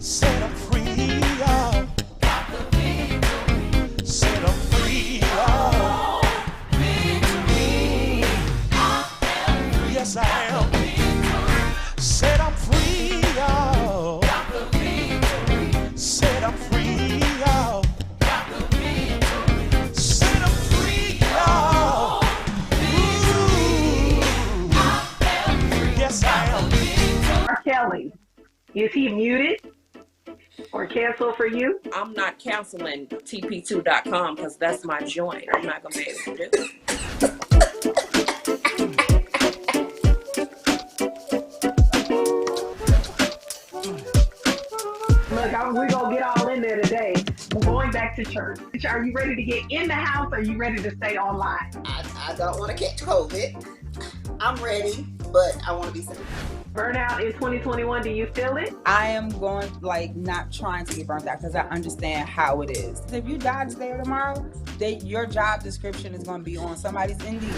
Set 'em free, oh. Got the victory. Set 'em free, oh. Victory. Yes, I am. Set 'em free, oh. Got the victory. Set 'em free, oh. Got the victory. Set 'em free, oh. Ooh. Yes, I am. R. Kelly, is he muted or canceled for you? I'm not canceling TP2.com because that's my joint. I'm not gonna be able to do it. Look, we're going to get all in there today. We're going back to church. Are you ready to get in the house or are you ready to stay online? I don't want to catch COVID. I'm ready, but I want to be safe. Burnout in 2021, do you feel it? I am going, not trying to get burnt out because I understand how it is. If you die today or tomorrow, your job description is going to be on somebody's Indeed.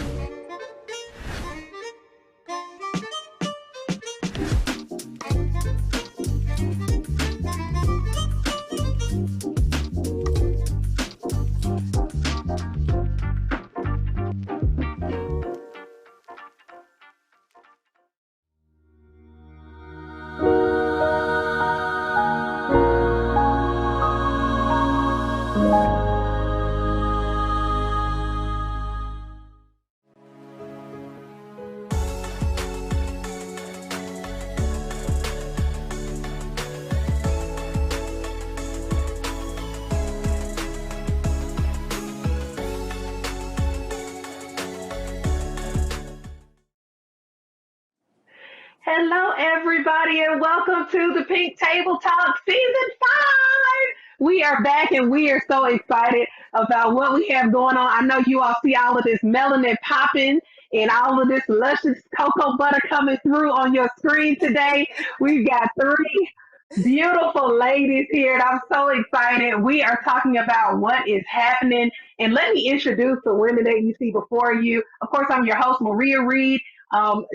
Hello, everybody, and welcome to the Pink Table Talk Season 5. We are back, and we are so excited about what we have going on. I know you all see all of this melanin popping and all of this luscious cocoa butter coming through on your screen today. We've got three beautiful ladies here, and I'm so excited. We are talking about what is happening, and let me introduce the women that you see before you. Of course, I'm your host, Maria Reed.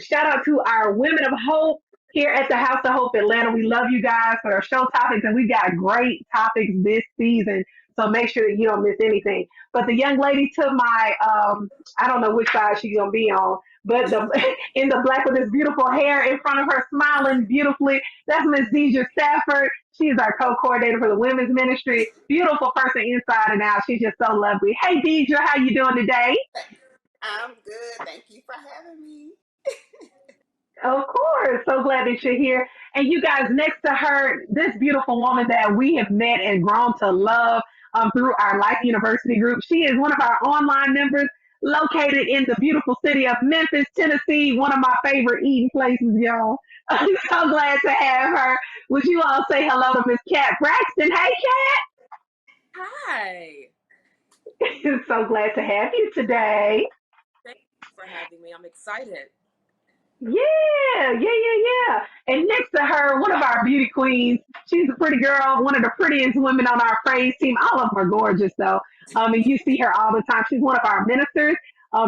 Shout out to our Women of Hope here at the House of Hope Atlanta. We love you guys for our show topics, and we got great topics this season. So make sure that you don't miss anything. But the young lady to my, I don't know which side she's going to be on, but in the black with this beautiful hair in front of her, smiling beautifully, that's Miss Deidre Stafford. She's our co-coordinator for the women's ministry. Beautiful person inside and out. She's just so lovely. Hey, Deidre, how you doing today? I'm good. Thank you for having me. Of course. So glad that you're here. And you guys, next to her, this beautiful woman that we have met and grown to love through our Life University group. She is one of our online members located in the beautiful city of Memphis, Tennessee, one of my favorite eating places, y'all. I'm so glad to have her. Would you all say hello to Miss Kat Braxton? Hey, Hi. Kat. So glad to have you today. Thank you for having me. I'm excited. Yeah. And next to her, one of our beauty queens. She's a pretty girl, one of the prettiest women on our praise team. All of them are gorgeous, though. And you see her all the time. She's one of our ministers.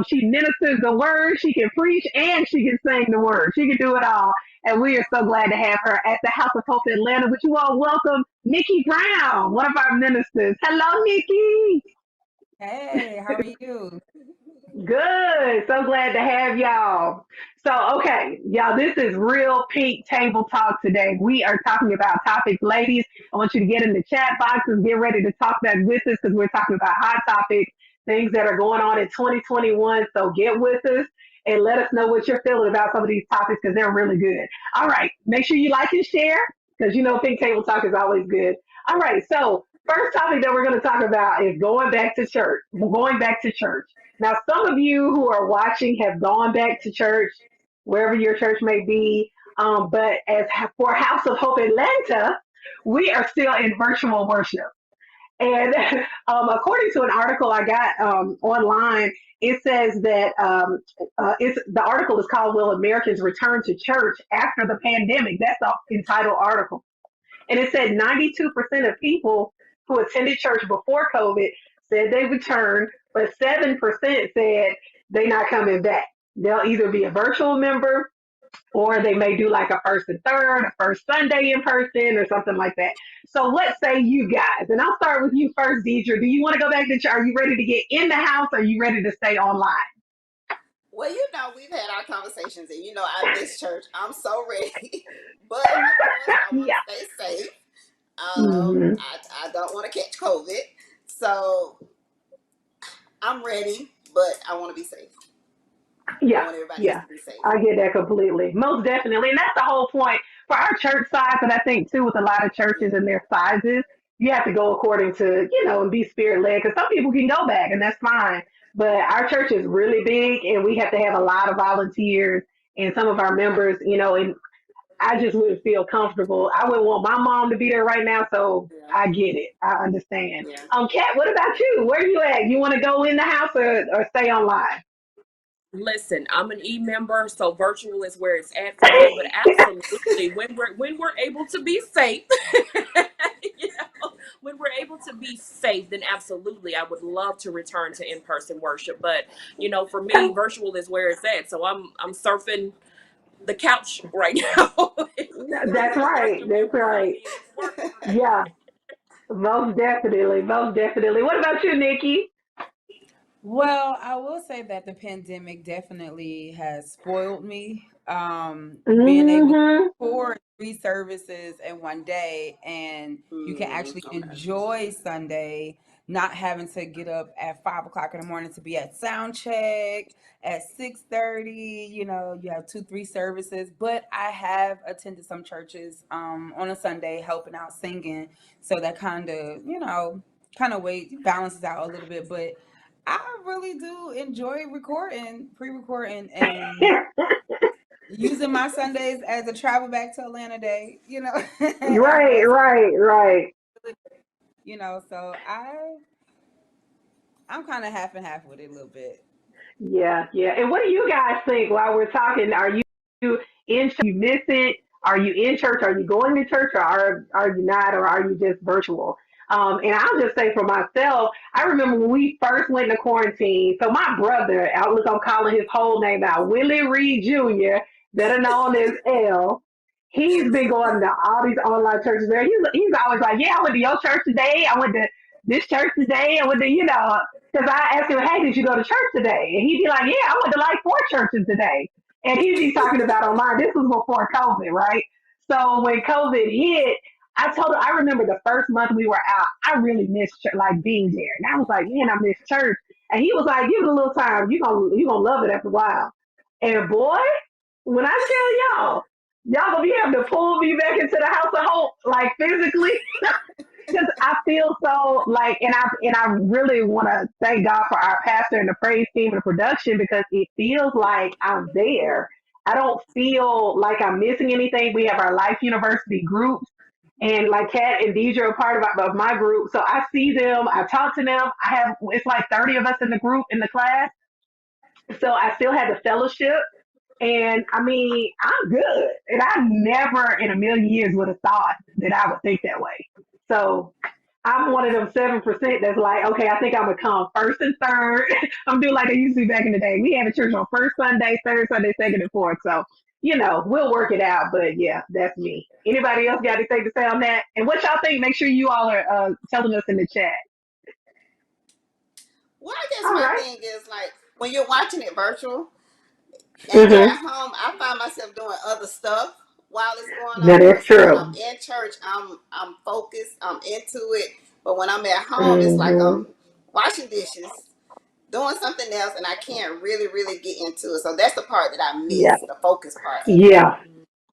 She ministers the word. She can preach and she can sing the word. She can do it all. And we are so glad to have her at the House of Hope Atlanta. Would you all welcome Nikki Brown, one of our ministers. Hello, Nikki. Hey, how are you? Good. So glad to have y'all. So, okay, y'all, this is real Pink Table Talk today. We are talking about topics. Ladies, I want you to get in the chat boxes, get ready to talk back with us because we're talking about hot topics, things that are going on in 2021. So get with us and let us know what you're feeling about some of these topics because they're really good. All right, make sure you like and share because you know Pink Table Talk is always good. All right, so first topic that we're going to talk about is going back to church. Going back to church. Now, some of you who are watching have gone back to church, wherever your church may be. But as for House of Hope Atlanta, we are still in virtual worship. And according to an article I got online, it says that the article is called "Will Americans Return to Church After the Pandemic?" That's the entitled article. And it said 92% of people who attended church before COVID said they returned, but 7% said they're not coming back. They'll either be a virtual member or they may do like a first and third, a first Sunday in person, or something like that. So let's say you guys, and I'll start with you first, Deidre. Do you want to go back to church? Are you ready to get in the house? Or are you ready to stay online? Well, we've had our conversations, and I miss church. I'm so ready, but of course, I want Yeah. to stay safe. Hmm. I don't want to catch COVID, so I'm ready, but I want to be safe. I Yeah, want everybody else yeah. to be safe. I get that completely. Most definitely. And that's the whole point for our church size. And I think, too, with a lot of churches Yeah, and their sizes, you have to go according to, and be spirit led. Because some people can go back, and that's fine. But our church is really big, and we have to have a lot of volunteers and some of our members, and I just wouldn't feel comfortable. I wouldn't want my mom to be there right now. So yeah, I get it. I understand. yeah. Kat, what about you? Where you at? You want to go in the house or stay online? Listen, I'm an e-member, so virtual is where it's at for me. But absolutely, when we're able to be safe, you when we're able to be safe, then absolutely, I would love to return to in-person worship. But for me, virtual is where it's at. So I'm surfing the couch right now. That's Virtual right. worship, That's right. and it's working great. Yeah, most definitely. Most definitely. What about you, Nikki? Well, I will say that the pandemic definitely has spoiled me. Being able to Hmm. record 3 services in one day, and you can actually Okay. enjoy Sunday, not having to get up at 5 o'clock in the morning to be at sound check at 6:30. You have 2, 3 services. But I have attended some churches on a Sunday, helping out singing, so that kind of weight balances out a little bit, but. I really do enjoy recording, pre-recording, and using my Sundays as a travel back to Atlanta day. Right, As right, right. so I'm kind of half and half with it a little bit. Yeah, yeah. And what do you guys think while we're talking? Are you in church? You miss it? Are you in church? Are you going to church, or are you not, or are you just virtual? And I'll just say for myself, I remember when we first went into quarantine. So my brother, I was gonna call his whole name out, Willie Reed Jr., better known as L. He's been going to all these online churches. There, he's always like, "Yeah, I went to your church today. I went to this church today. I went to because I asked him, hey, did you go to church today? And he'd be like, yeah, I went to like 4 churches today. And he'd be talking about online. This was before COVID, right? So when COVID hit, I remember the first month we were out, I really missed like being there. And I was like, man, I miss church. And he was like, give it a little time. You gonna love it after a while. And boy, when I tell y'all gonna be able to pull me back into the house of hope, like physically, because I feel so like, and I really want to thank God for our pastor and the praise team and the production because it feels like I'm there. I don't feel like I'm missing anything. We have our Life University groups, and like Kat and Deidre are part of my group, so I see them. I talk to them. It's like 30 of us in the group in the class, so I still have the fellowship. And I mean, I'm good. And I never in a million years would have thought that I would think that way. So I'm one of them 7% that's like, okay, I think I'm gonna come first and third. I'm doing like I used to do back in the day. We have a church on first Sunday, third Sunday, second and fourth. So, we'll work it out. But yeah, that's me. Anybody else got anything to say on that? And what y'all think? Make sure you all are telling us in the chat. Well, I guess All my right. thing is like when you're watching it virtual and you're Mm-hmm. at home, I find myself doing other stuff while it's going That on. is So when I'm true. in church, I'm focused, I'm into it. But when I'm at home, it's like Mm-hmm. I'm washing dishes, doing something else, and I can't really, really get into it. So that's the part that I Yeah. miss, the focus part of it. Yeah.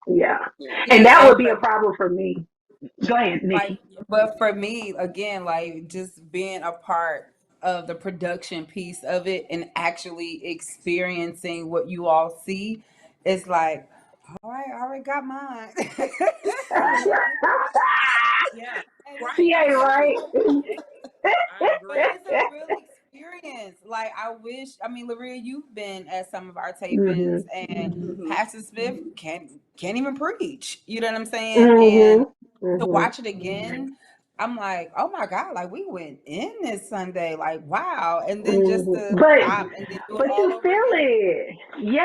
Yeah. Yeah. And Yeah, that and would be a for problem for me. Go ahead, like, Nikki. but for me, again, like just being a part of the production piece of it and actually experiencing what you all see, it's like, all right, I already got mine. Yeah, And it's right. She ain't right. Absolutely. I but agree. it's a real experience. Like I mean, Laria, you've been at some of our Hmm. tapings, and Hmm. Pastor Smith can't even preach. You know what I'm saying? And Hmm. to Hmm. watch it again, I'm like, oh my God, like we went in this Sunday, like wow. And then just Mhm. to stop and then do it But all you over feel again. it.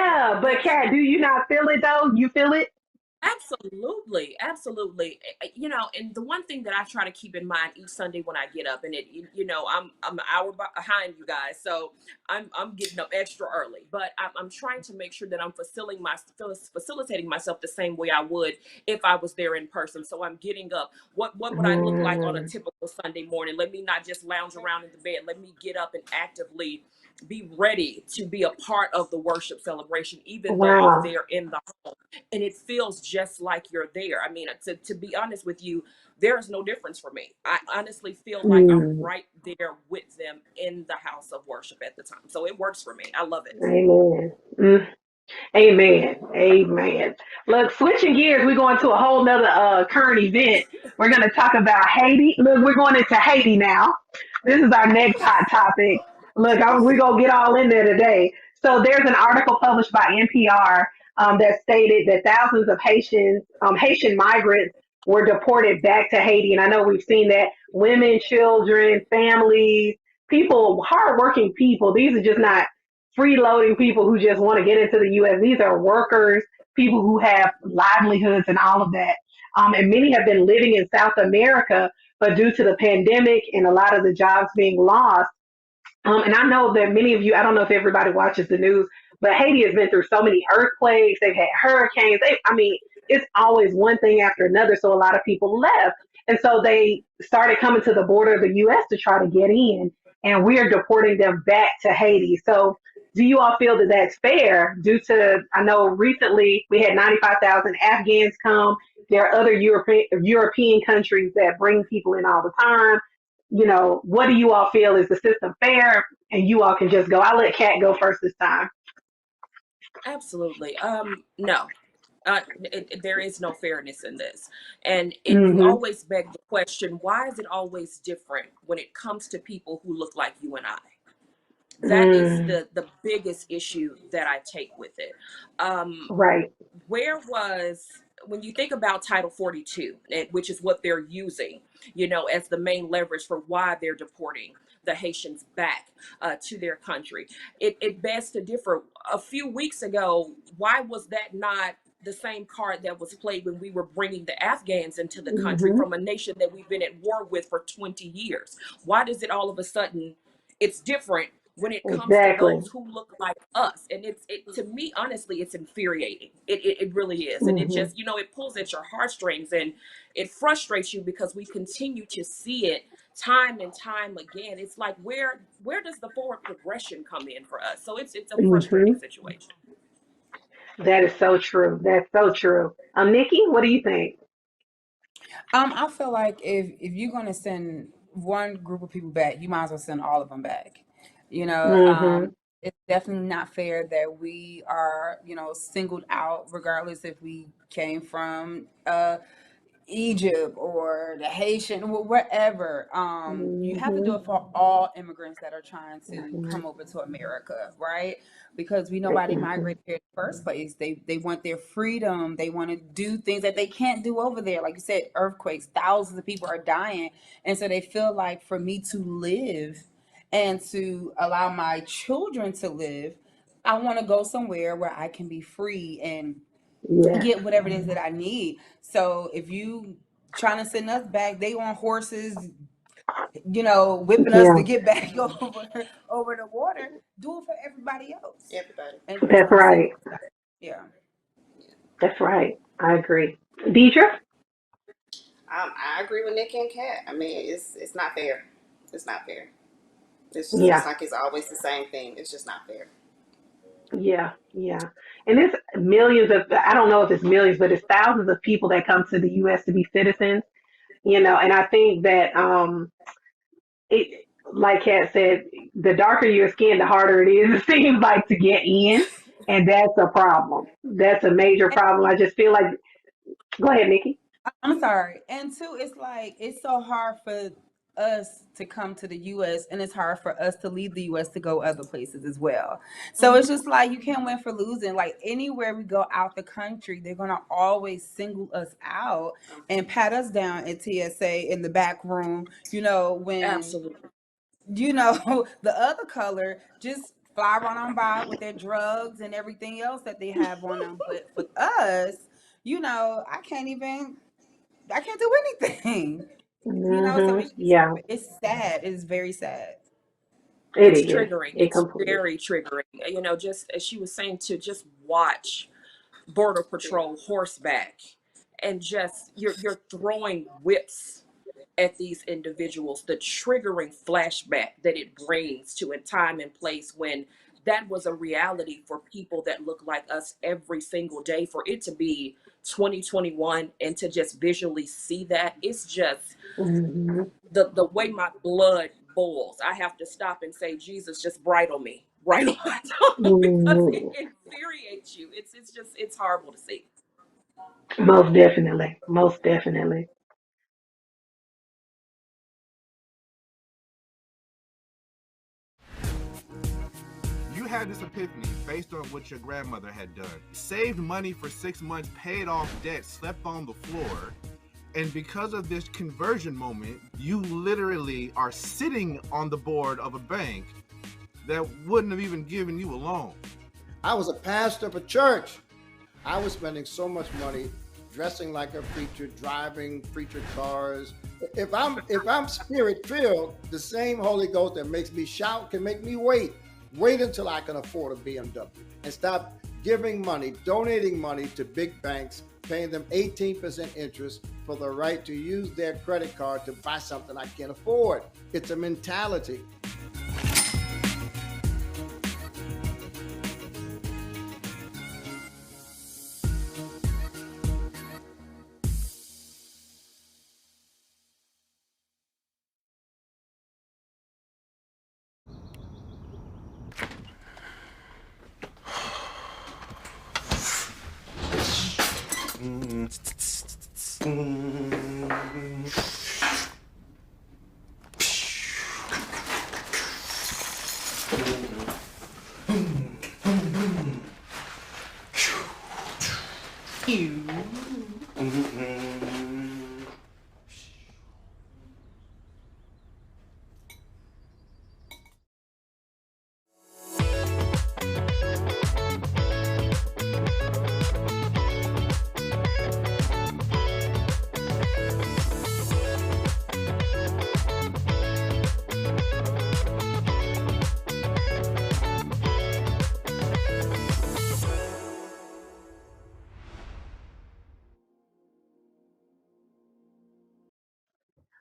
Yeah, Yeah, but eventually. Kat, do you not feel it though? You feel it? Absolutely, absolutely. You know, and the one thing that I try to keep in mind each Sunday when I get up, and I'm an hour behind you guys, so I'm getting up extra early. But I'm trying to make sure that I'm facilitating myself the same way I would if I was there in person. So I'm getting up. What would I look like on a Mm, typical Sunday morning? Let me not just lounge around in the bed. Let me get up and actively be ready to be a part of the worship celebration, even though I'm wow. there in the home, and it feels just like you're there. I mean, to be honest with you, there is no difference for me. I honestly feel like I'm Mm, right there with them in the house of worship at the time. So it works for me. I love it. amen. Mm, amen. Amen. Look, switching gears, we're going to a whole nother current event. We're going to talk about Haiti. Look, we're going into Haiti now. This is our next hot topic. Look, we're going to get all in there today. So there's an article published by NPR that stated that thousands of Haitian migrants were deported back to Haiti. And I know we've seen that women, children, families, people, hardworking people. These are just not freeloading people who just want to get into the U.S. These are workers, people who have livelihoods and all of that. And many have been living in South America, but due to the pandemic and a lot of the jobs being lost, and I know that many of you, I don't know if everybody watches the news, but Haiti has been through so many earthquakes. They've had hurricanes. I mean, it's always one thing after another. So a lot of people left. And so they started coming to the border of the U.S. to try to get in. And we are deporting them back to Haiti. So do you all feel that that's fair due to, I know recently we had 95,000 Afghans come. There are other European countries that bring people in all the time. What do you all feel, is the system fair? And you all can just go. I'll let Kat go first this time. Absolutely. No. There is no fairness in this, and you Mm-hmm. always beg the question: why is it always different when it comes to people who look like you and I? That is Mm, the biggest issue that I take with it. Um, right. where was when you think about Title 42, which is what they're using, as the main leverage for why they're deporting the Haitians back to their country, it begs to differ. A few weeks ago, why was that not the same card that was played when we were bringing the Afghans into the country Mm-hmm. from a nation that we've been at war with for 20 years? Why does it all of a sudden it's different when it comes to Exactly. those who look like us? And to me, honestly, it's infuriating. It really is. And it Mm-hmm. just, it pulls at your heartstrings, and it frustrates you because we continue to see it time and time again. It's like, where does the forward progression come in for us? So it's a Mm-hmm. frustrating situation. That is so true. That's so true. Nikki, what do you think? I feel like if you're gonna send one group of people back, you might as well send all of them back. You know, Mm-hmm. it's definitely not fair that we are, singled out regardless if we came from Egypt or the Haitian, wherever. You have to do Mm-hmm. it for all immigrants that are trying to Mm-hmm. come over to America, right? Because we nobody Mm-hmm. migrated here in the first place. They want their freedom. They want to do things that they can't do over there. Like you said, earthquakes, thousands of people are dying, and so they feel like for me to live and to allow my children to live, I want to go somewhere where I can be free and Yes. get whatever it is that I need. So if you trying to send us back, they on horses, whipping us to Yeah. get back over the water. Do it for everybody else, Everybody. and just That's don't right. single us out. Yeah. That's right. I agree. Deidre? I agree with Nikki and Kat. I mean, it's not fair. It's not fair. It's just Yeah. it's like it's always the same thing. It's just not fair. Yeah. Yeah. And it's millions of, I don't know if it's millions, but it's thousands of people that come to the U.S. to be citizens. And I think that it, like Kat said, the darker your skin, the harder it is, it seems like, to get in. And that's a problem. That's a major problem. I just feel like, go ahead, Nikki. I'm sorry. And two, it's like it's so hard for us to come to the US, and it's hard for us to leave the US to go other places as well. So it's just like you can't win for losing. Like anywhere we go out the country, they're gonna always single us out and pat us down at TSA in the back room, when Absolutely. the other color just fly right on by with their drugs and everything else that they have on them. But for us, I can't do anything. So Hmm. it's just Yeah, it's sad. It's very sad. it It's is. triggering. It It's completely. very triggering. Just as she was saying, to just watch Border Patrol horseback, and just you're throwing whips at these individuals, the triggering flashback that it brings to a time and place when that was a reality for people that look like us every single day. For it to be 2021 and to just visually see that, it's just Hmm. the way my blood boils. I have to stop and say, Jesus, just bridle me, bridle my tongue, because it Hmm. infuriates you. It's just it's horrible to see. Most definitely. Most definitely. You had this epiphany based on what your grandmother had done. Saved money for 6 months, paid off debt, slept on the floor. And because of this conversion moment, you literally are sitting on the board of a bank that wouldn't have even given you a loan. I was a pastor of a church. I was spending so much money dressing like a preacher, driving preacher cars. If I'm spirit filled, the same Holy Ghost that makes me shout can make me wait. Wait until I can afford a BMW and stop giving money, donating money to big banks, paying them 18% interest for the right to use their credit card to buy something I can't afford. It's a mentality.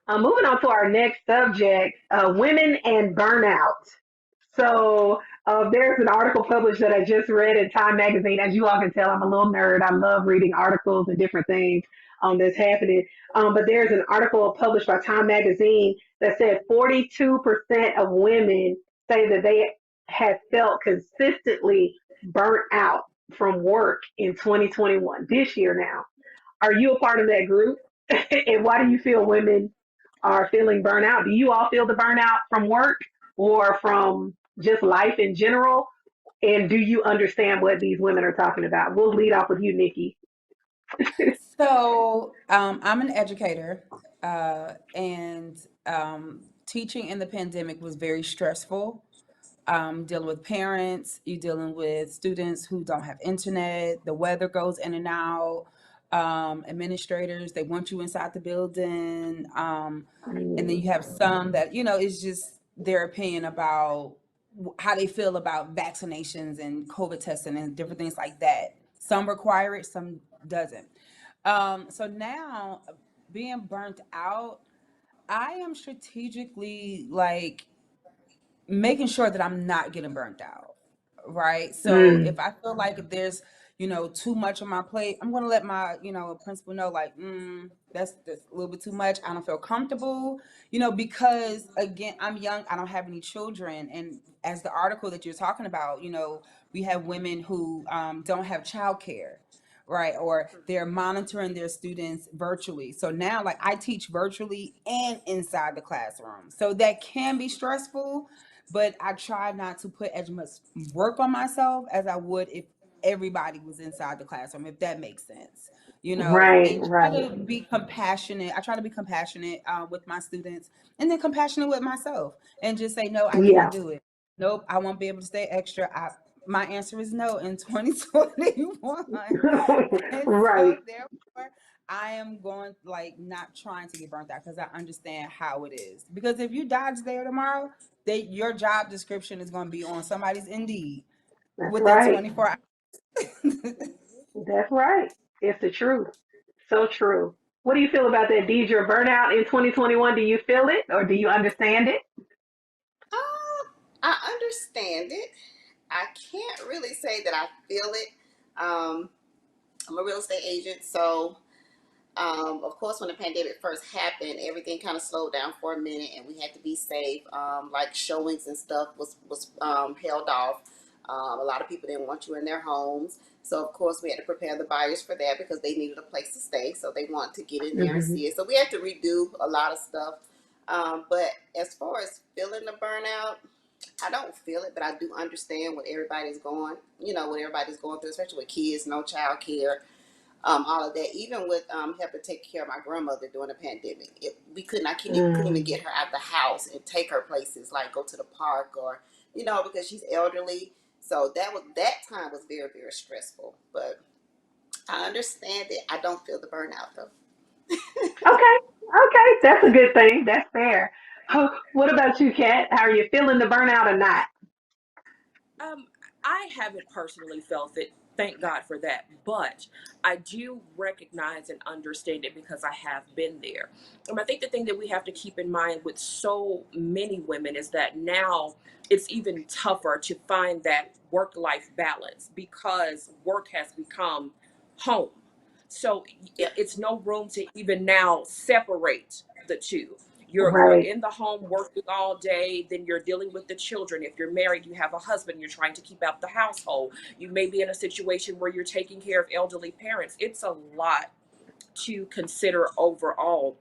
Moving on to our next subject, women and burnout. So there's an article published that I just read in Time Magazine. As you all can tell, I'm a little nerd. I love reading articles and different things that's happening. But there's an article published by Time Magazine that said 42% of women say that they have felt consistently burnt out from work in 2021, this year now. Are you a part of that group? And why do you feel women are feeling burnout? Do you all feel the burnout from work or from just life in general? And do you understand what these women are talking about? We'll lead off with you, Nikki. So I'm an educator, and teaching in the pandemic was very stressful. Dealing with parents, you dealing with students who don't have internet, the weather goes in and out, administrators, they want you inside the building. And then Mm, you have some that, it's just their opinion about how they feel about vaccinations and COVID testing and different things like that. Some require it, some doesn't. So now being burnt out, I am strategically like making sure that I'm not getting burnt out. Right. So mm, if I feel like there's, too much on my plate, I'm going to let my, principal know like, that's a little bit too much. I don't feel comfortable, because again, I'm young. I don't have any children. And as the article that you're talking about, we have women who don't have childcare. right? Or they're monitoring their students virtually. So now, like, I teach virtually and inside the classroom. So that can be stressful, but I try not to put as much work on myself as I would if everybody was inside the classroom, if that makes sense. Right, And try right. to be compassionate. I try to be compassionate with my students, and then compassionate with myself, and just say, no, I can't Yeah. do it. Nope, I won't be able to stay extra. My answer is no in 2021. And so Right. therefore, I am going, like, not trying to get burnt out because I understand how it is. Because if you dodge there tomorrow, your job description is going to be on somebody's Indeed That's within right. 24 hours. That's right. It's the truth. So true. What do you feel about that, Deidre? Burnout in 2021, do you feel it or do you understand it? I understand it. I can't really say that I feel it. Um, I'm a real estate agent, so of course, when the pandemic first happened, everything kind of slowed down for a minute, and we had to be safe. Like showings and stuff was held off. A lot of people didn't want you in their homes, so of course we had to prepare the buyers for that because they needed a place to stay, so they wanted to get in there and Hmm. see it. So we had to redo a lot of stuff. But as far as feeling the burnout, I don't feel it, but I do understand what everybody's going. What everybody's going through, especially with kids, no child care, all of that. Even with helping take care of my grandmother during the pandemic, I couldn't even Mm. get her out the house and take her places like go to the park or because she's elderly. So that time was very very stressful. But I understand it. I don't feel the burnout though. Okay. Okay. That's a good thing. That's fair. What about you, Kat? How are you feeling the burnout or not? Um, I haven't personally felt it. Thank God for that. But I do recognize and understand it because I have been there. I think the thing that we have to keep in mind with so many women is that now it's even tougher to find that work life balance because work has become home. So Yep. it's no room to even now separate the two. You're Right. in the home working all day, then you're dealing with the children. If you're married, you have a husband, you're trying to keep out the household. You may be in a situation where you're taking care of elderly parents. It's a lot to consider overall.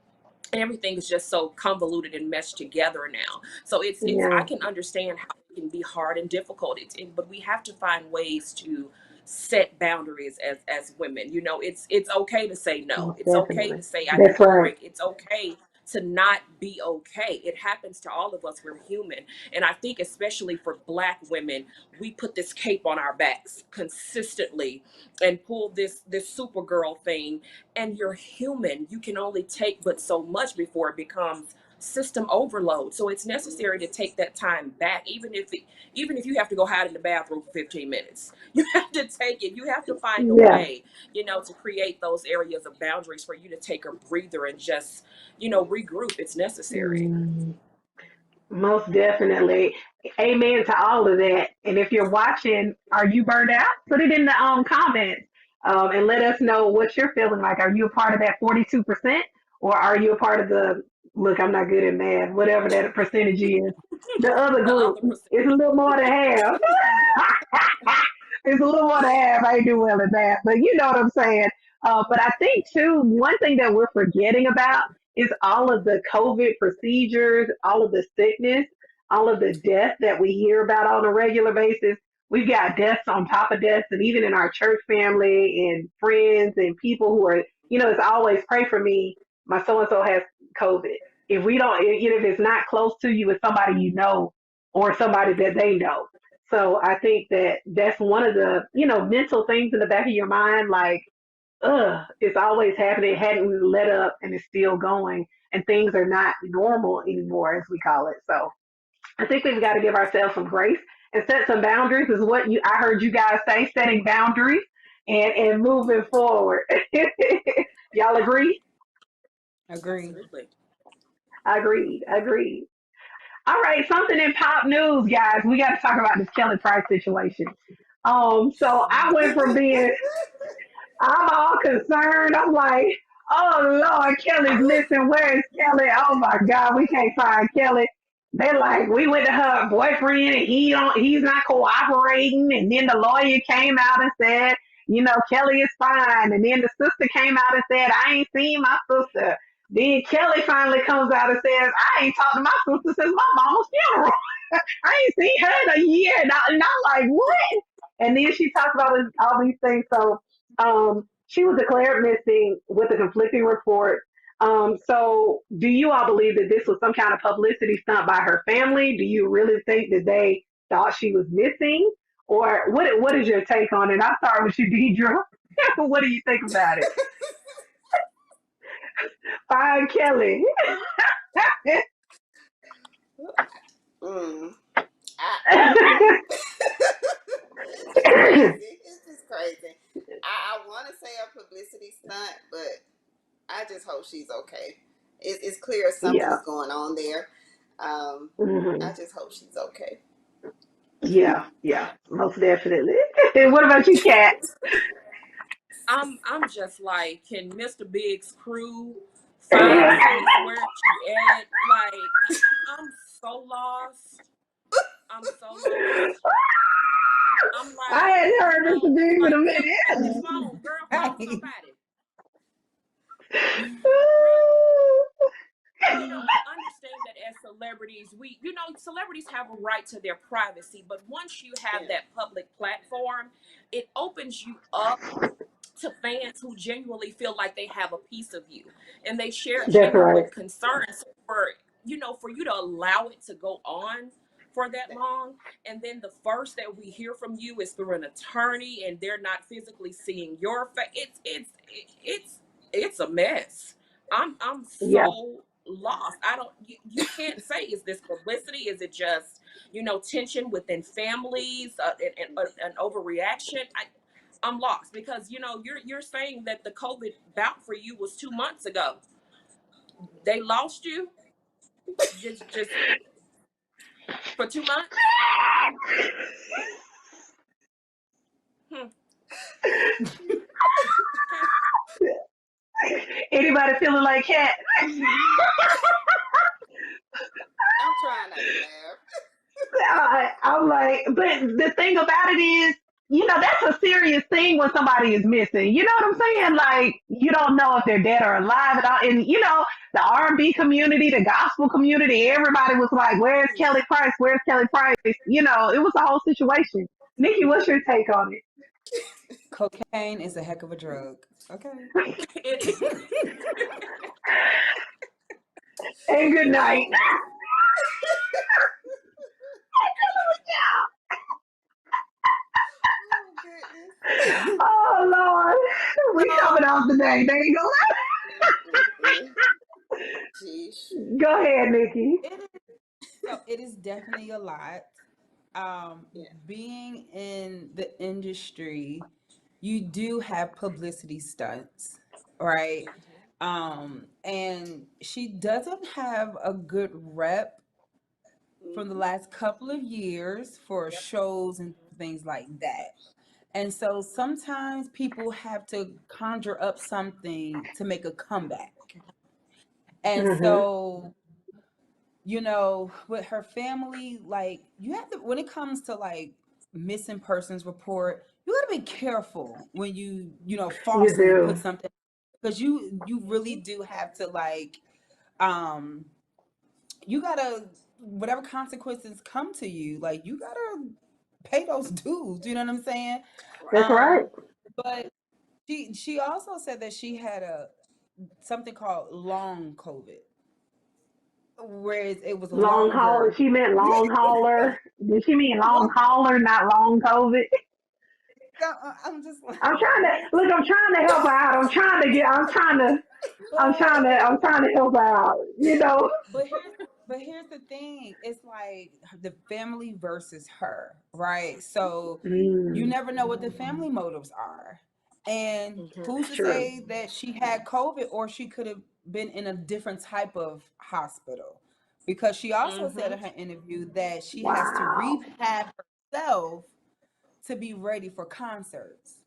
Everything is just so convoluted and meshed together now. So it's I Yeah. can understand how it can be hard and difficult. But we have to find ways to set boundaries as women. It's okay to say no. Most It's okay definitely. to say I That's need a right. break. It's okay to not be okay. It happens to all of us. We're human. And I think especially for Black women, we put this cape on our backs consistently and pull this Supergirl thing, and you're human. You can only take but so much before it becomes system overload. So it's necessary to take that time back, even if you have to go hide in the bathroom for 15 minutes. You have to take it. You have to find a Yeah. way, to create those areas of boundaries for you to take a breather and just, regroup. It's necessary. Mm. Most definitely. Amen to all of that. And if you're watching, are you burned out? Put it in the comments and let us know what you're feeling like. Are you a part of that 42%, or are you a part of the, look, I'm not good at math, whatever that percentage is, the other The group? other percent. It's a little more than half. It's a little more than half. I ain't do well at that, but you know what I'm saying. But I think too, one thing that we're forgetting about is all of the COVID procedures, all of the sickness, all of the death that we hear about on a regular basis. We've got deaths on top of deaths, and even in our church family and friends and people who are, it's always pray for me. My so and so has COVID. If we don't, if it's not close to you, it's somebody you know or somebody that they know. So I think that that's one of the, mental things in the back of your mind, like, it's always happening. It hadn't let up and it's still going. And things are not normal anymore, as we call it. So I think we've got to give ourselves some grace and set some boundaries, is what I heard you guys say, setting boundaries and moving forward. Y'all agree? Agree. Absolutely. Agreed. Agreed. All right, something in pop news, guys. We got to talk about this Kelly Price situation. So I went from being, I'm all concerned. I'm like, oh Lord, Kelly's missing. Where is Kelly? Oh my God, we can't find Kelly. They're like, we went to her boyfriend and he's not cooperating. And then the lawyer came out and said Kelly is fine. And then the sister came out and said, I ain't seen my sister. Then Kelly finally comes out and says, I ain't talked to my sister since my mama's funeral. I ain't seen her in a year. And I'm like, what? And then she talks about all these things. So she was declared missing with a conflicting report. So do you all believe that this was some kind of publicity stunt by her family? Do you really think that they thought she was missing? Or what is your take on it? I'll start with you, Deidre. What do you think about it? Fine, Kelly. Mm. It's crazy. It's just crazy. I want to say a publicity stunt, but I just hope she's okay. It's clear something Yeah. is going on there. I Hmm. just hope she's okay. Yeah. Yeah. Most definitely. What about you, Kat? I'm just like, can Mr. Big's crew find sis? Where she at? Like, I'm so lost. I'm so lost. I'm I like, hadn't heard Mr. it's Biggs in a like, Kelly, pick up the minute. phone, girl. Call Right. somebody. Really? I understand that as celebrities, celebrities have a right to their privacy, but once you have Yeah. that public platform, it opens you up to fans who genuinely feel like they have a piece of you and they share Yeah. That's right. genuine concerns for you to allow it to go on for that long, and then the first that we hear from you is through an attorney and they're not physically seeing your face. It's a mess. I'm Yeah. so lost. I don't you can't say, is this publicity, is it just tension within families, an overreaction. I'm lost because you're saying that the COVID bout for you was 2 months ago. They lost you just for 2 months. Hmm. Okay. Anybody feeling like Kat? I'm trying not to laugh. I'm like, but the thing about it is, that's a serious thing when somebody is missing. You know what I'm saying? Like, you don't know if they're dead or alive at all. And the R&B community, the gospel community, everybody was like, "Where's Kelly Yeah. Price? Where's Kelly Price?" It was a whole situation. Nikki, what's your take on Cocaine is a heck of a drug. Okay. It is. it? And good night. Oh, oh goodness. Oh Lord, we So coming off today. There you Mm-mm-mm. Jeez. go. Go ahead, Nikki. it is, it is definitely a lot. Um, Yeah. Being in the industry, you do have publicity stunts, right? And she doesn't have a good rep from the Mm-hmm. last couple of years for Yep. shows and things like that. And so sometimes people have to conjure up something to make a comeback. And Hmm. so, with her family, like, you have to, when it comes to like missing persons report, you got to be careful when you You falsely put do. something, because you really do have to, like, um you gotta, whatever consequences come to you, like, you gotta pay those dues. You know what I'm saying? That's right. Um, but she also said that she had a something called long COVID, whereas it was Long hauler. longer. She meant long hauler. Did she mean long Long, hauler, not long COVID? I'm just like, I'm trying to what? look. I'm trying to help her out. I'm trying to get. I'm trying to. I'm trying to. But I'm trying to help her out. But here's the thing. It's like the family versus her, right? So you Mm, never know what the family motives are. And Mhm. who's to true. say that she had COVID, or she could have been in a different type of hospital? Because she also said Mhm. in her interview that she has to Wow. rehab herself to be ready for concerts.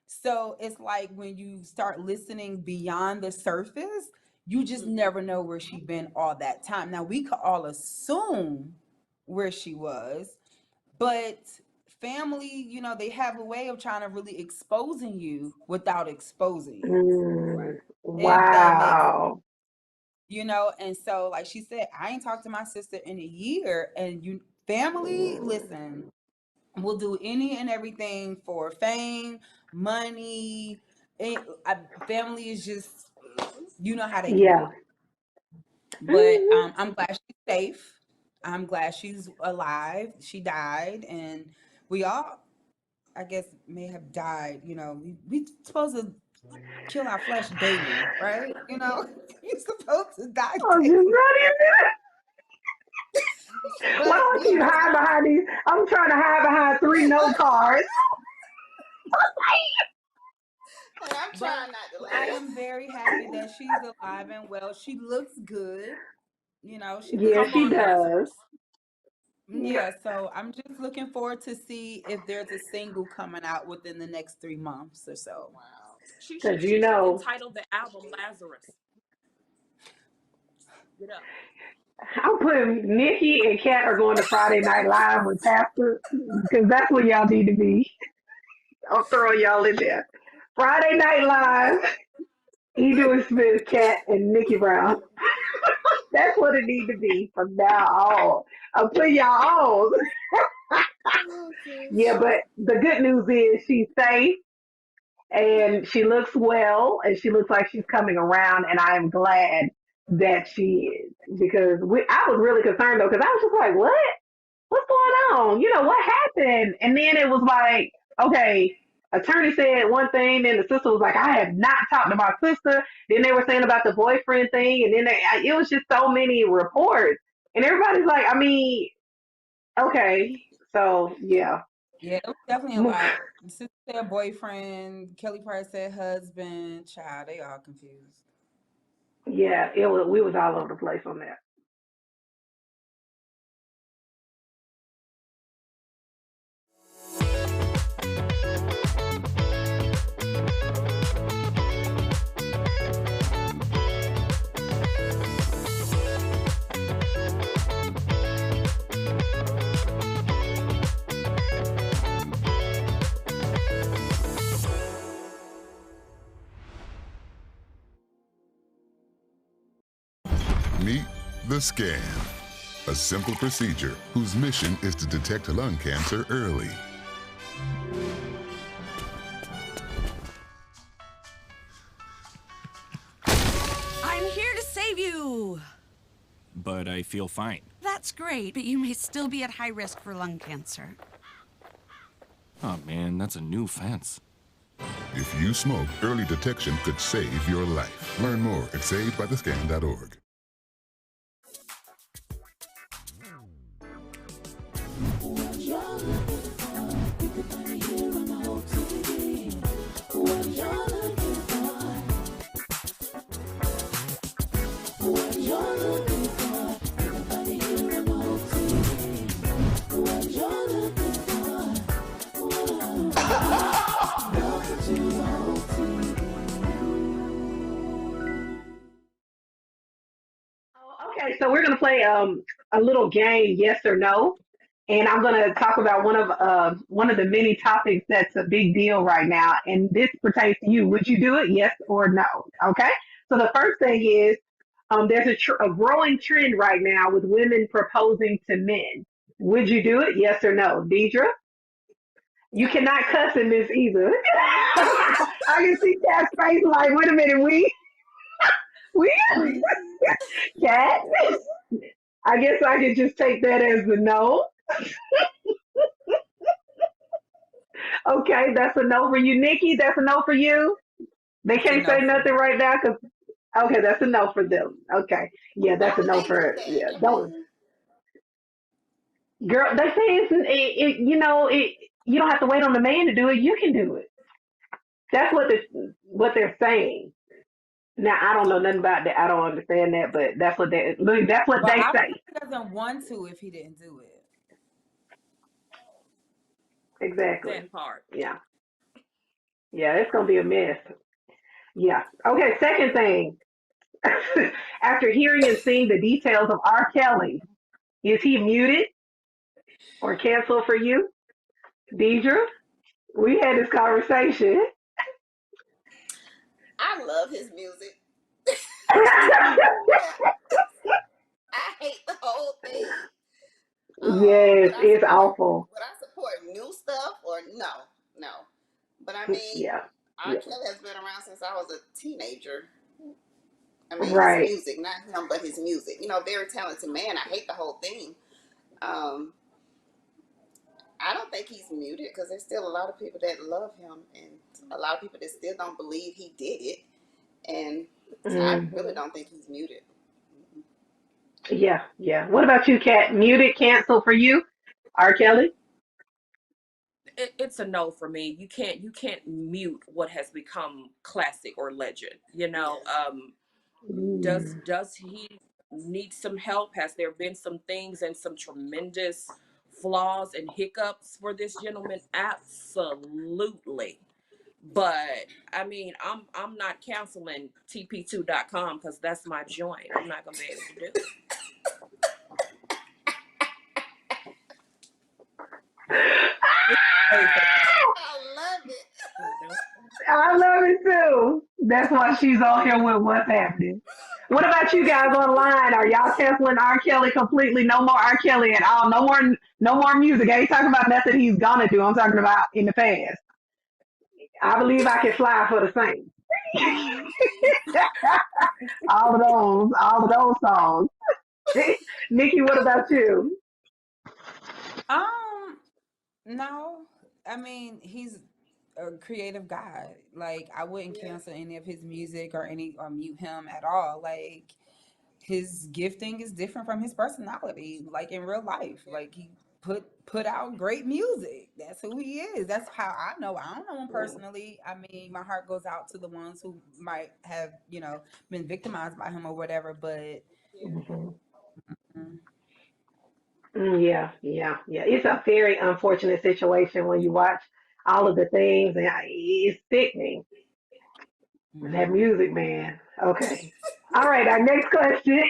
So it's like when you start listening beyond the surface, you just Mm-hmm. never know where she been all that time. Now we could all assume where she was, but family, they have a way of trying to really exposing you without exposing you, Mm, if that makes, wow. and so like she said, I ain't talked to my sister in a year, and family, listen, will do any and everything for fame, money. Family is just, how they can Yeah. be. But Mhm. I'm glad she's safe. I'm glad she's alive. She died, and we all, I guess, may have died. We supposed to kill our flesh daily, right? You're supposed to die I'm just daily. not even. Why But don't you hide behind these? I'm trying to hide behind three note cards. And I'm but trying not to I laugh. am very happy that she's alive and well. She looks good. She looks Yeah, Come she on, good. does. Lazarus. Yeah. Yeah, so I'm just looking forward to see if there's a single coming out within the next 3 months or so. Wow. She should Because she should entitle the album Lazarus. Get up. I'm putting Nikki and Kat are going to Friday Night Live with Pastor because that's where y'all need to be. I'm throwing y'all in there. Friday Night Live, Edwin Smith, Kat, and Nikki Brown. That's what it need to be from now on. I'm putting y'all on. Oh, Yeah, gosh. but the good news is she's safe and she looks well and she looks like she's coming around, and I am glad that she is because I was really concerned though because I was just like, what's going on? What happened? And then it was like, okay, attorney said one thing, then the sister was like, I have not talked to my sister. Then they were saying about the boyfriend thing, and then it was just so many reports, and everybody's like, I mean, okay, so yeah. Yeah, it was definitely a lot. Sister said boyfriend, Kelly Price said husband, child, they all confused. Yeah, it was. We was all over the place on that. Meet the scan, a simple procedure whose mission is to detect lung cancer early. I'm here to save you. But I feel fine. That's great, but you may still be at high risk for lung cancer. Oh man, that's a new fence. If you smoke, early detection could save your life. Learn more at savedbythescan.org. Okay, so we're gonna play a little game, yes or no, and I'm gonna talk about one of the many topics that's a big deal right now, and this pertains to you. Would you do it, yes or no? Okay. So the first thing is there's a growing trend right now with women proposing to men. Would you do it, yes or no, Deidre? You No. cannot cuss in this either. I can see Cat's face like, wait a minute, we Cat. I guess I could just take that as the no. Okay, that's a no for you, Nikki. That's a no for you. They It's a can't no say for nothing me. right now because okay, that's a no for them. Okay, yeah, Why that's a would no they do for that? yeah. I Don't mean, girl. They say it. You don't have to wait on the man to do it. You can do it. That's what they're saying. Now I don't know nothing about that. I don't understand that, but that's what Well, they I say. believe he doesn't want to if he didn't do it. Exactly. That part. Yeah. Yeah. It's gonna be a mess. Yeah. Okay. Second thing. After hearing and seeing the details of R. Kelly, is he muted or canceled for you? Deidre, we had this conversation. I love his music. I hate the whole thing. Yes, Would I it's support? awful. Would I support new stuff or no? No. But I mean, Yeah, R. yeah, Kelly has been around since I was a teenager. I mean, his right. music, not him, but his music. Very talented man. I hate the whole thing. Um, I don't think he's muted because there's still a lot of people that love him and a lot of people that still don't believe he did it. And so I really Hmm. don't think he's muted. Yeah, yeah. What about you, Kat? Muted, cancel for you? R. Kelly? It's a no for me. You can't mute what has become classic or legend. Yes. Mm. Does he need some help? Has there been some things and some tremendous flaws and hiccups for this gentleman? Absolutely. But I mean, I'm not canceling TP2.com because that's my joint. I'm not gonna be able to do it. I love it. I love it too. That's why she's on here with what's happening. What about you guys online? Are y'all canceling R. Kelly completely? No more R. Kelly at all. No more music. I ain't talking about nothing he's gonna do. I'm talking about in the past. I believe I can fly for the same. All of those songs. Nikki, what about you? Um, no, I mean he's a creative guy. Like I wouldn't Yeah. cancel any of his music or mute him at all. Like his gifting is different from his personality. Like in real life, Yeah. like he put out great music. That's who he is. That's how I know. I don't know him personally. I mean, my heart goes out to the ones who might have been victimized by him or whatever. But Yeah. Mhm. mm, Yeah, yeah, yeah. It's a very unfortunate situation when you watch all of the things, and it's sickening. And that mhm. music, man. Okay. All right. Our next question: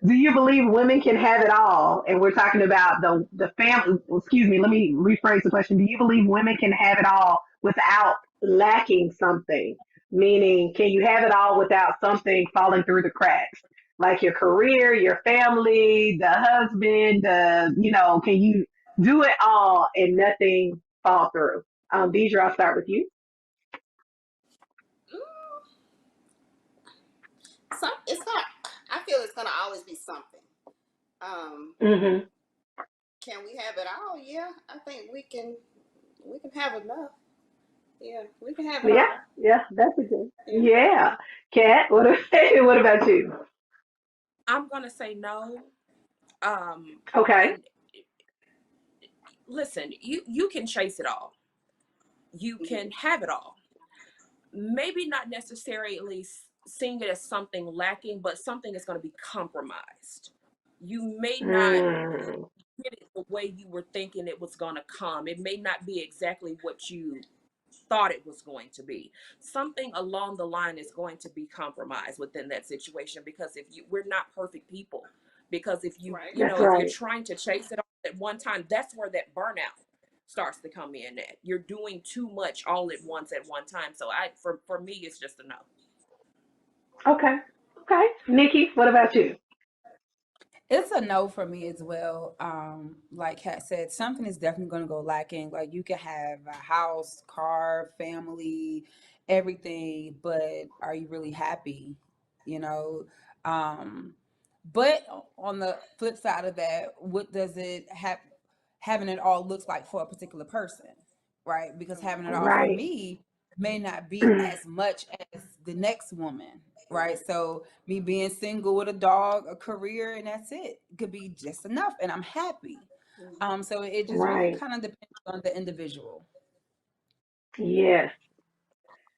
do you believe women can have it all? And we're talking about the family. Excuse me. Let me rephrase the question. Do you believe women can have it all without lacking something? Meaning, can you have it all without something falling through the cracks, like your career, your family, the husband? Can you do it all and nothing fall through? Deidre, I'll start with you. Mm, it's gonna. I feel it's gonna always be something. Um, Hmm. can we have it all? Yeah, I think we can. We can have enough. Yeah, we can have it Yeah, all. yeah, that's a good. Yeah. Yeah, Kat, what about you? I'm gonna say no. Okay. And listen, you can chase it all. You Mhm. can have it all. Maybe not necessarily seeing it as something lacking, but something is going to be compromised. You may not Mm, get it the way you were thinking it was going to come. It may not be exactly what you thought it was going to be. Something along the line is going to be compromised within that situation because if you we're not perfect people. Because if you Right. you that's know if you're right. trying to chase it all at one time, that's where that burnout starts to come in at. You're doing too much all at once at one time. So for me it's just a no. Okay. Okay. Nikki, what about you? It's a no for me as well. Like Kat said, something is definitely going to go lacking. Like you can have a house, car, family, everything, but are you really happy? You know. Um, but on the flip side of that, what does it have? Having it all looks like for a particular person, right? Because having it all for Right. me may not be as much as the next woman, right? So me being single with a dog, a career, and that's it. Could be just enough, and I'm happy. Mhm. So it just really Right. kind of depends on the individual. Yes.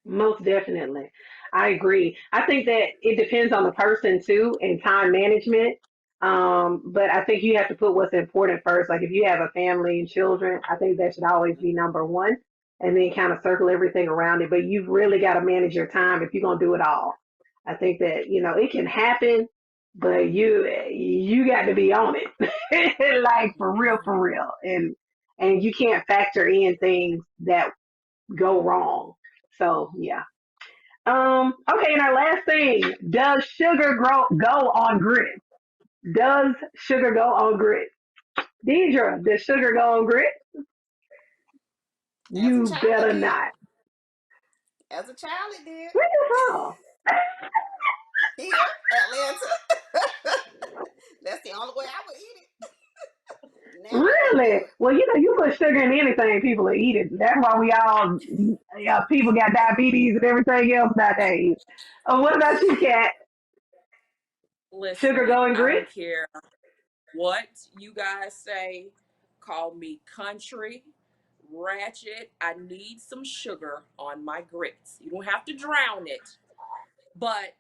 Most definitely. I agree. I think that it depends on the person too and time management. But I think you have to put what's important first. Like if you have a family and children, I think that should always be number one and then kind of circle everything around it. But you've really got to manage your time if you're gonna do it all. I think that, it can happen, but you got to be on it. Like for Mhm. real, for real. and you can't factor in things that go wrong. So yeah. Okay, and our last thing, does sugar go on grits? Does sugar go on grits? Deidre, does sugar go on grits? As a You child, it better did. not. As a child, it did. Where you from? Here, Atlanta. That's the only way I would eat it. Now I can't do Really? it. Well, you put sugar in anything, people will eat it. That's why we all, people got diabetes and everything else nowadays. What about you, Kat? Sugar Listen, going I don't grits? care what you guys say. Call me country, ratchet. I need some sugar on my grits. You don't have to drown it, but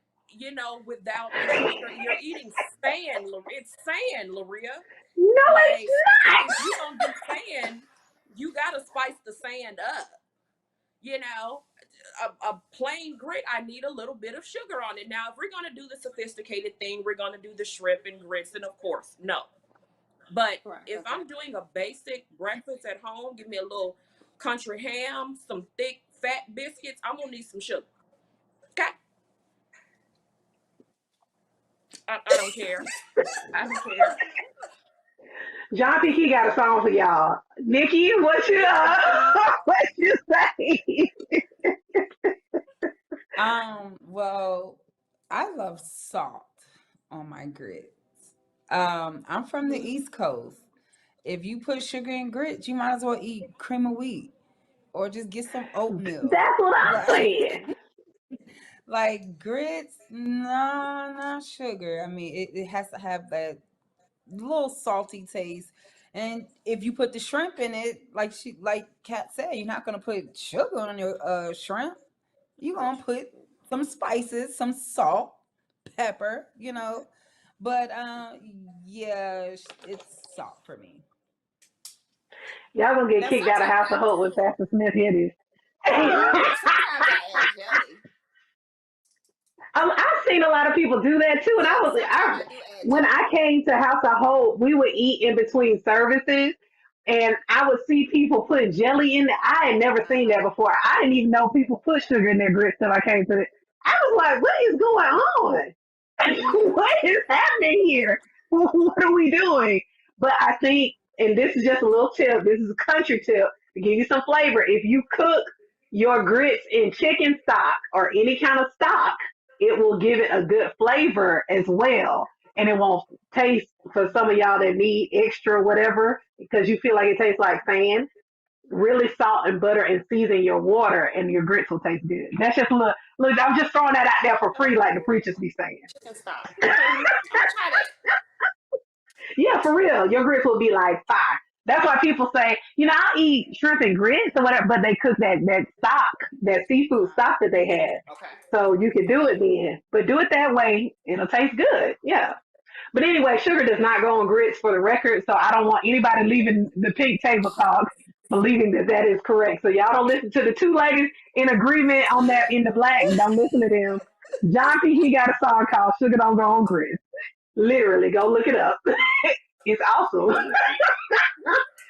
without the sugar, you're eating sand. It's sand, Laria. No, it's Like, not. if you don't do sand, you gotta spice the sand up. You know, a plain grit, I need a little bit of sugar on it. Now, if we're gonna do the sophisticated thing, we're gonna do the shrimp and grits, and of course, no. But Right. if Okay. I'm doing a basic breakfast at home, give me a little country ham, some thick fat biscuits, I'm gonna need some sugar. Okay, I don't care. I don't care. John P. Key got a song for y'all. Nikki, what you what you say? Well, I love salt on my grits. I'm from the East Coast. If you put sugar in grits, you might as well eat cream of wheat or just get some oatmeal. That's what I'm Like, saying. like grits, no, not sugar. I mean, it has to have that little salty taste. And if you put the shrimp in it, like Kat said, you're not gonna put sugar on your shrimp. You're gonna put some spices, some salt, pepper, But yeah, it's salt for me. Y'all gonna get Now kicked out of sometimes House of I Hope with do. Pastor Smith here. It is. Sometimes I add jelly. I've seen a lot of people do that too, and Yeah, sometimes I do add when jelly. I came to House of Hope, we would eat in between services, and I would see people put jelly in it. I had never seen that before. I didn't even know people put sugar in their grits till I came to it. I was like, "What is going on? Yeah. What is happening here? What are we doing?" But I think, and this is just a little tip. This is a country tip to give you some flavor. If you cook your grits in chicken stock or any kind of stock, it will give it a good flavor as well. And it won't taste for some of y'all that need extra whatever because you feel like it tastes like sand. Really salt and butter and season your water and your grits will taste good. That's just a little, look, I'm just throwing that out there for free like the preachers be saying. Chicken stock. Okay, I'm gonna try that. Yeah, for real. Your grits will be like fire. That's why people say, I'll eat shrimp and grits or whatever, but they cook that stock, that seafood stock that they had. Okay. So you can do Okay. it then. But do it that way, it'll taste good. Yeah. But anyway, sugar does not go on grits for the record, so I don't want anybody leaving the pink table talk believing that that is correct. So y'all don't listen to the two ladies in agreement on that in the black. Don't listen to them. John P. He got a song called Sugar Don't Go on Grits. Literally, go look it up. It's awesome.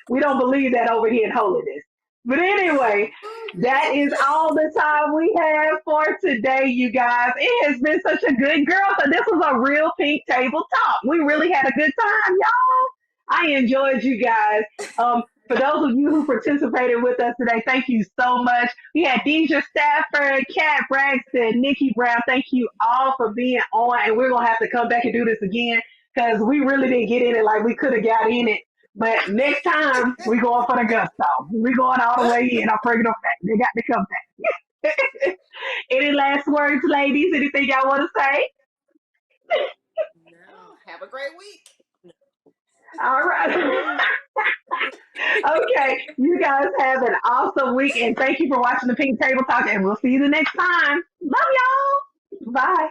We don't believe that over here in holiness. But anyway, that is all the time we have for today, you guys. It has been such a good girl. So this was a real pink table talk. We really had a good time, y'all. I enjoyed you guys. For those of you who participated with us today, thank you so much. We had Deidre Stafford, Kat Braxton, Nikki Brown. Thank you all for being on. And we're going to have to come back and do this again because we really didn't get in it like we could have got in it. But next time, we going for the gusto. We going all the way in. I'm bringing them back. They got to come back. Any last words, ladies? Anything y'all want to say? No. Have a great week. All right. Okay. You guys have an awesome week. And thank you for watching the Pink Table Talk. And we'll see you the next time. Love y'all. Bye.